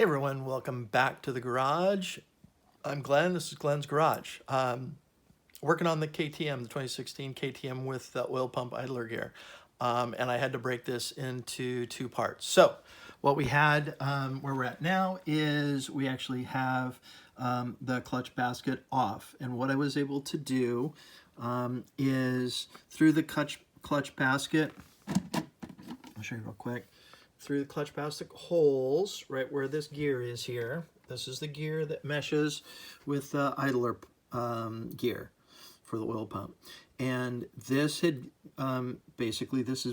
Hey everyone, welcome back to the garage. I'm Glenn, this is Glenn's Garage. Working on the KTM, the 2016 KTM with the oil pump idler gear. And I had to break this into two parts. So what we had, where we're at now, is we actually have the clutch basket off. And what I was able to do is through the clutch basket, I'll show you real quick, through the clutch basket holes, right where this gear is here. This is the gear that meshes with the idler gear for the oil pump. And this had, basically this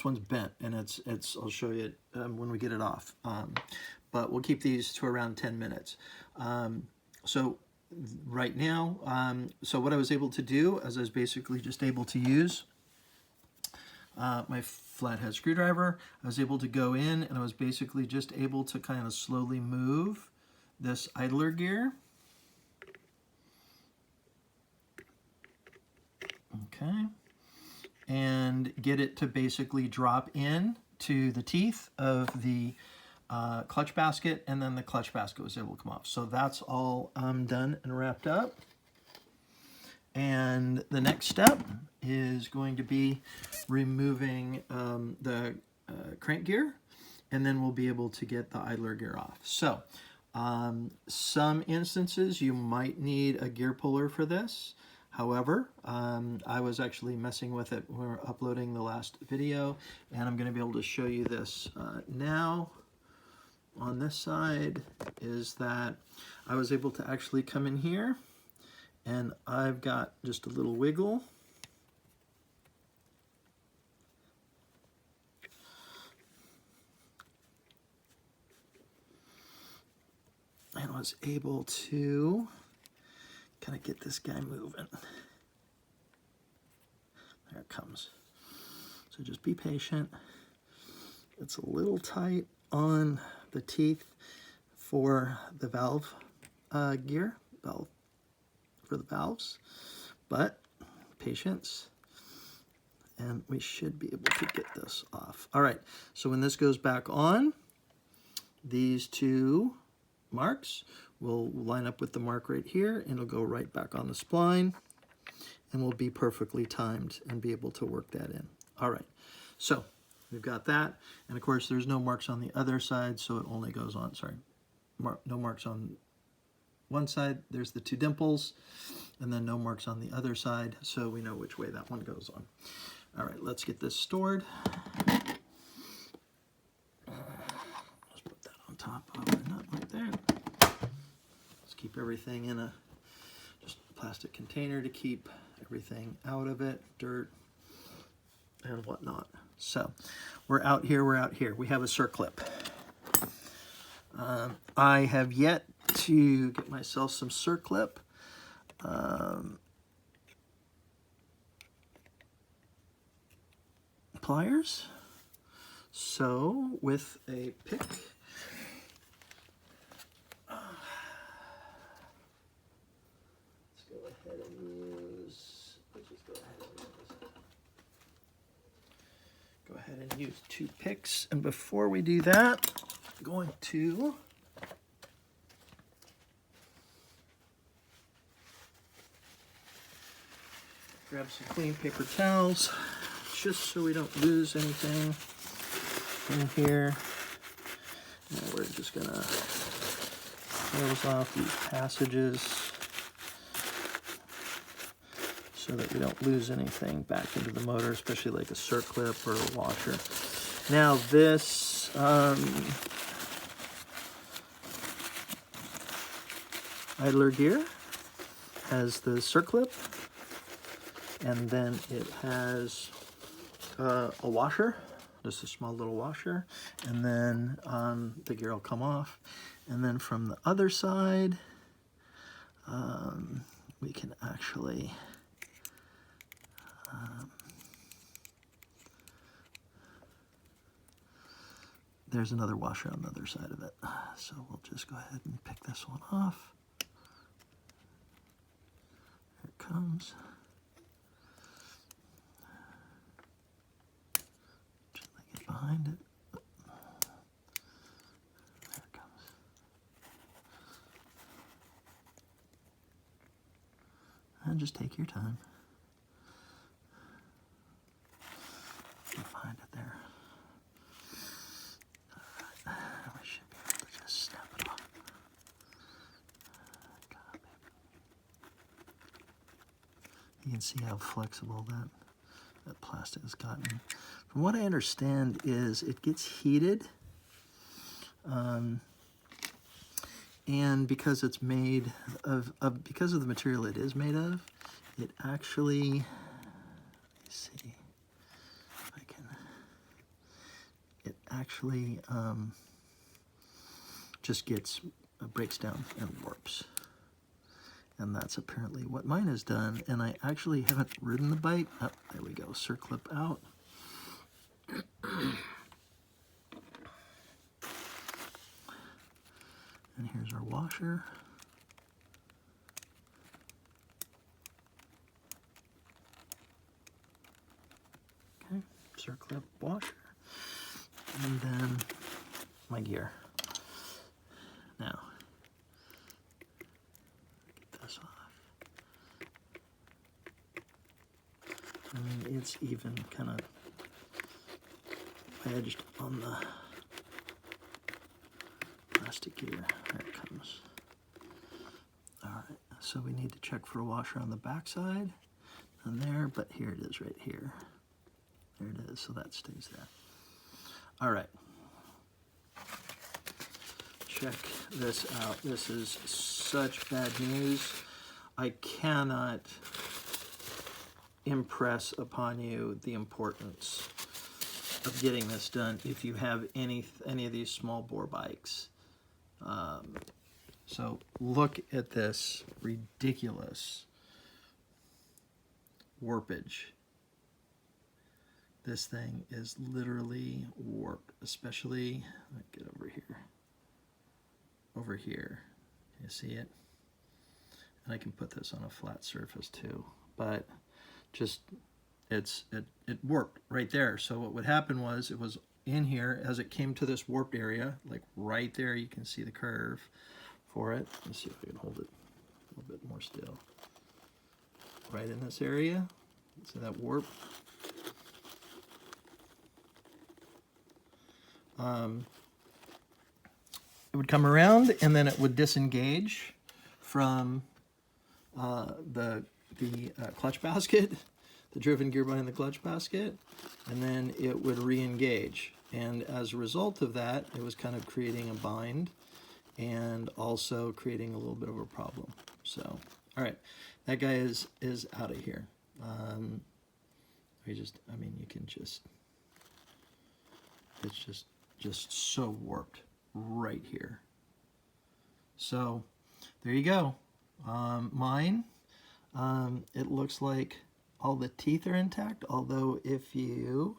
one's bent, and it's I'll show you it when we get it off. But we'll keep these to around 10 minutes. So right now, so what I was able to do is I was basically just able to use my flathead screwdriver. I was able to go in and I was basically just able to kind of slowly move this idler gear. Okay. And get it to basically drop in to the teeth of the clutch basket, and then the clutch basket was able to come off. So that's all done and wrapped up. And the next step is going to be removing the crank gear, and then we'll be able to get the idler gear off. So some instances you might need a gear puller for this. However, I was actually messing with it when we were uploading the last video, and I'm going to be able to show you this now. On this side is that I was able to actually come in here, and I've got just a little wiggle. And I was able to kind of get this guy moving. There it comes. So just be patient. It's a little tight on the teeth for the valve gear, for the valves, but patience, and we should be able to get this off. All right, so when this goes back on, these two marks will line up with the mark right here, and it'll go right back on the spline, and we'll be perfectly timed and be able to work that in. All right, so we've got that, and of course there's no marks on the other side, so it only goes on, sorry, no marks on one side, there's the two dimples, and then no marks on the other side, so we know which way that one goes on. All right, let's get this stored. Let's put that on top of the nut right there. Let's keep everything in a just plastic container to keep everything out of it, dirt and whatnot. So we're out here, we have a circlip. I have yet to get myself some circlip. Pliers. So with a pick, let's go ahead and use two picks. And before we do that, I'm going to grab some clean paper towels, just so we don't lose anything in here. And we're just gonna close off these passages so that we don't lose anything back into the motor, especially like a circlip or a washer. Now this idler gear has the circlip, and then it has a washer, just a small little washer, and then the gear will come off. And then from the other side, we can actually there's another washer on the other side of it. So we'll just go ahead and pick this one off. Here it comes. Gently get behind it. There it comes. And just take your time. You'll find it there. All right. We should be able to just snap it off. God, you can see how flexible that plastic has gotten. From what I understand is it gets heated, and because it's made of because of the material it is made of, it actually, let me see if I can, it actually just breaks down and warps. And that's apparently what mine has done. And I actually haven't ridden the bike. Oh, there we go, circlip out. And here's our washer. Okay, circlip washer. And then my gear. Now, get this off. I mean, it's even kind of edged on the plastic gear. There it comes. All right, so we need to check for a washer on the back side and there, but here it is right here. There it is, so that stays there. All right. Check this out. This is such bad news. I cannot impress upon you the importance of getting this done if you have any of these small bore bikes. So look at this ridiculous warpage. This thing is literally warped, especially, let me get over here. Over here, you see it? And I can put this on a flat surface too, but just, it warped right there. So what would happen was, it was in here as it came to this warped area, like right there, you can see the curve for it. Let's see if I can hold it a little bit more still. Right in this area, see that warp? It would come around and then it would disengage from the clutch basket, the driven gear behind the clutch basket, and then it would re-engage. And as a result of that, it was kind of creating a bind and also creating a little bit of a problem. So, all right, that guy is out of here. I mean, you can just, it's just so warped right here. So there you go. Mine, it looks like all the teeth are intact, although if you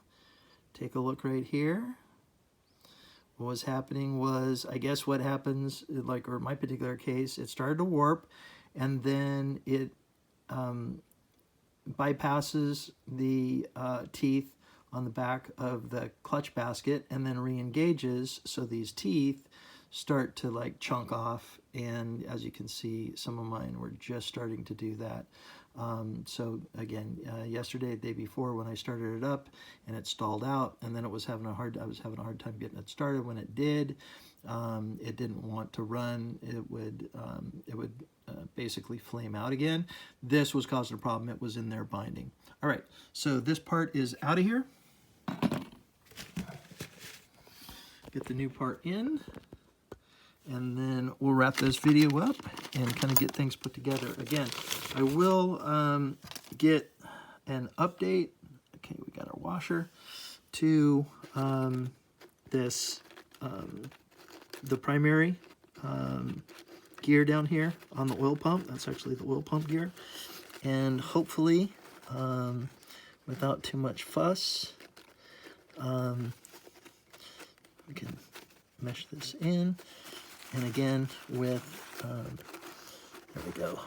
take a look right here, what was happening was, I guess what happens, like, or in my particular case, it started to warp, and then it bypasses the teeth on the back of the clutch basket and then re-engages, so these teeth start to like chunk off, and as you can see, some of mine were just starting to do that. So again, yesterday, the day before, when I started it up and it stalled out, and then I was having a hard time getting it started. When it did, it didn't want to run. It would basically flame out again. This was causing a problem. It was in there binding. All right, so this part is out of here. Get the new part in, and then we'll wrap this video up and kind of get things put together. Again, I will get an update. Okay, we got our washer to this, the primary gear down here on the oil pump. That's actually the oil pump gear. And hopefully, without too much fuss, we can mesh this in. And again, with, there we go,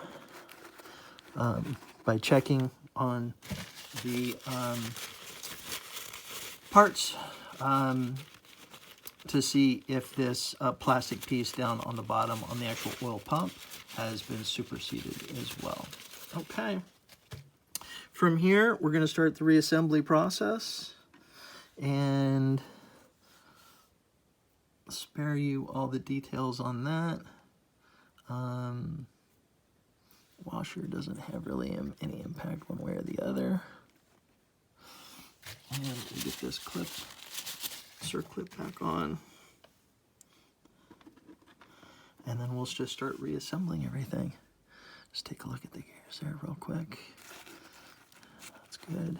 by checking on the parts to see if this plastic piece down on the bottom on the actual oil pump has been superseded as well. Okay. From here, we're going to start the reassembly process and spare you all the details on that. Washer doesn't have really any impact one way or the other. And we get this clip, circlip back on. And then we'll just start reassembling everything. Just take a look at the gears there real quick. That's good.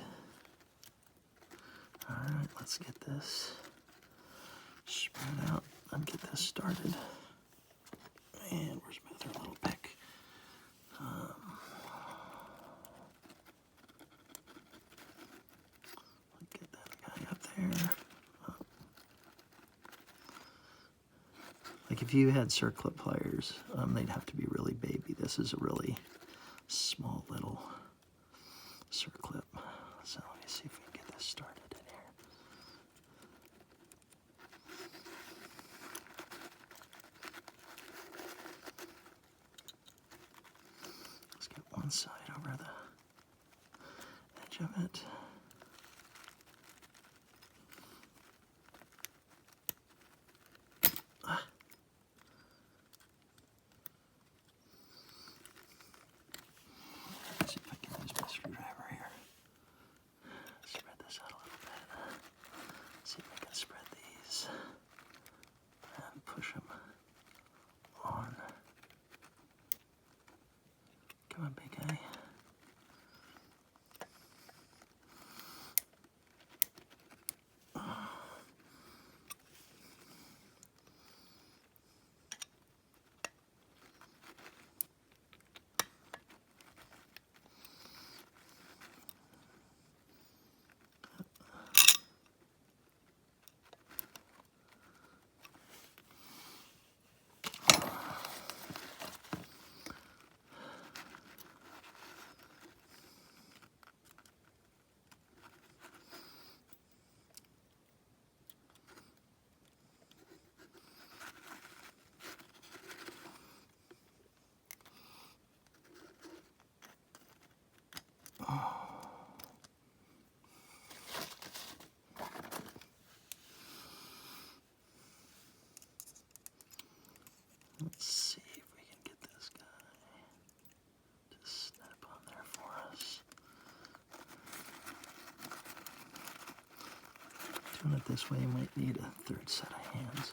All right, let's get this spread out and get this started. And where's my other little pick? Get that guy up there. Like if you had circlip pliers, they'd have to be really baby. This is a really small little circlip. So let me see if we can get this started in here. Let's get one side over the edge of it. Come on, big guy. Let's see if we can get this guy to snap on there for us. Doing it this way, you might need a third set of hands.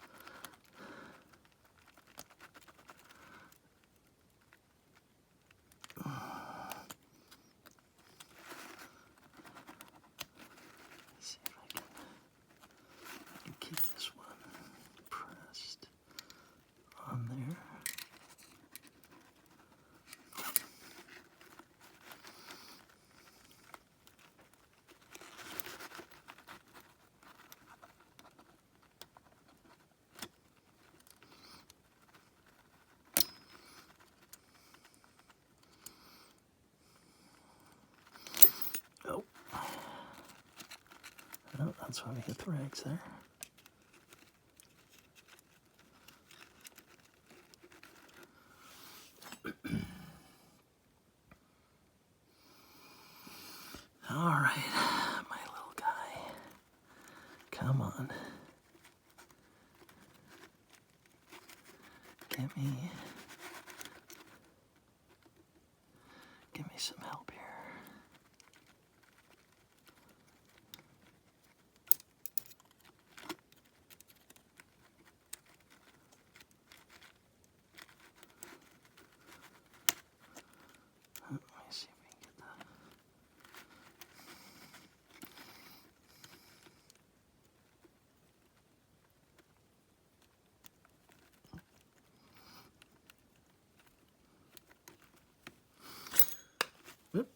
See if I can keep this one pressed on there. Oh. Oh, that's why we hit the rags there. All right, my little guy. Come on. Give me some help here. Let me see if we can get that. Whoop.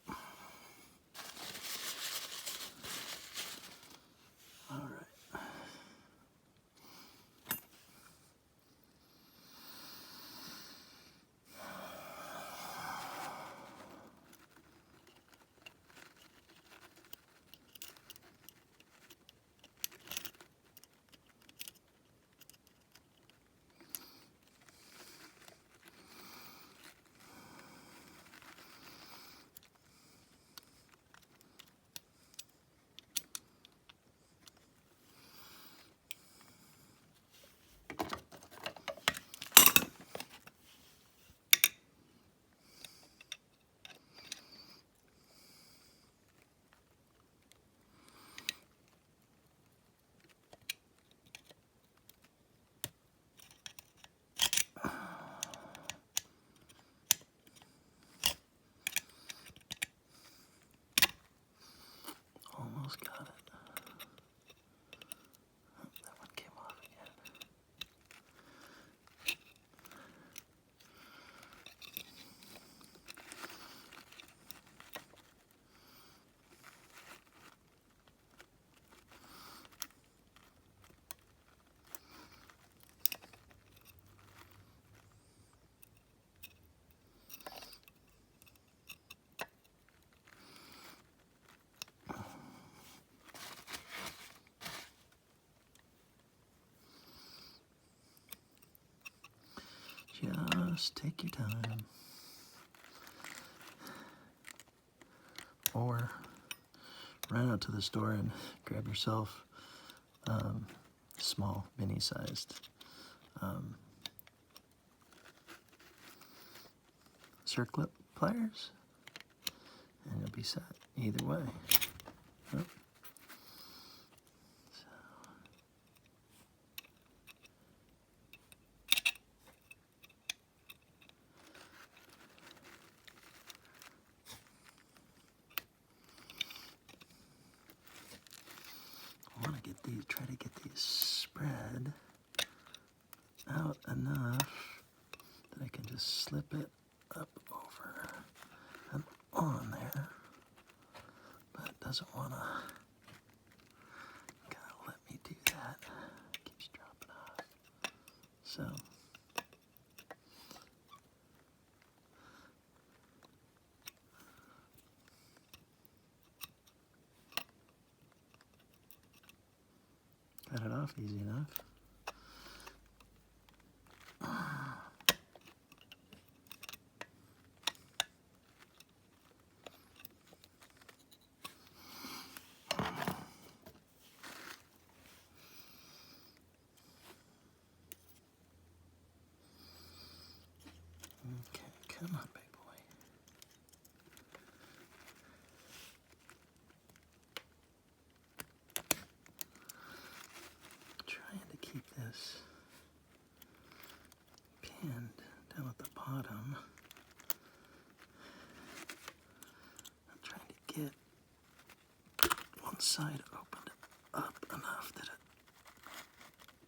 Just take your time. Or run out to the store and grab yourself small, mini-sized circlip pliers, and you'll be set either way. Oh. I want to get these, try to get these spread out enough that I can just slip it up over and on there, but it doesn't want to kind of let me do that. It keeps dropping off. So got it off easy enough. Okay, come on, big boy. Trying to keep this pinned down at the bottom. I'm trying to get one side opened up enough that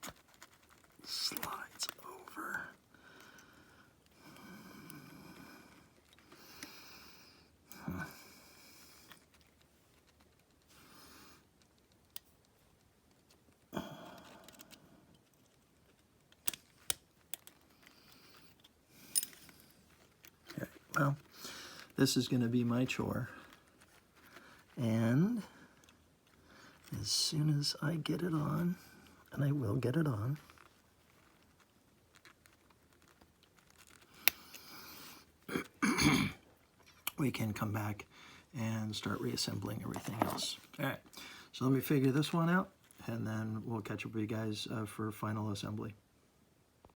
it slides over. Well, this is going to be my chore, and as soon as I get it on, and I will get it on, we can come back and start reassembling everything else. All right, so let me figure this one out, and then we'll catch up with you guys for final assembly.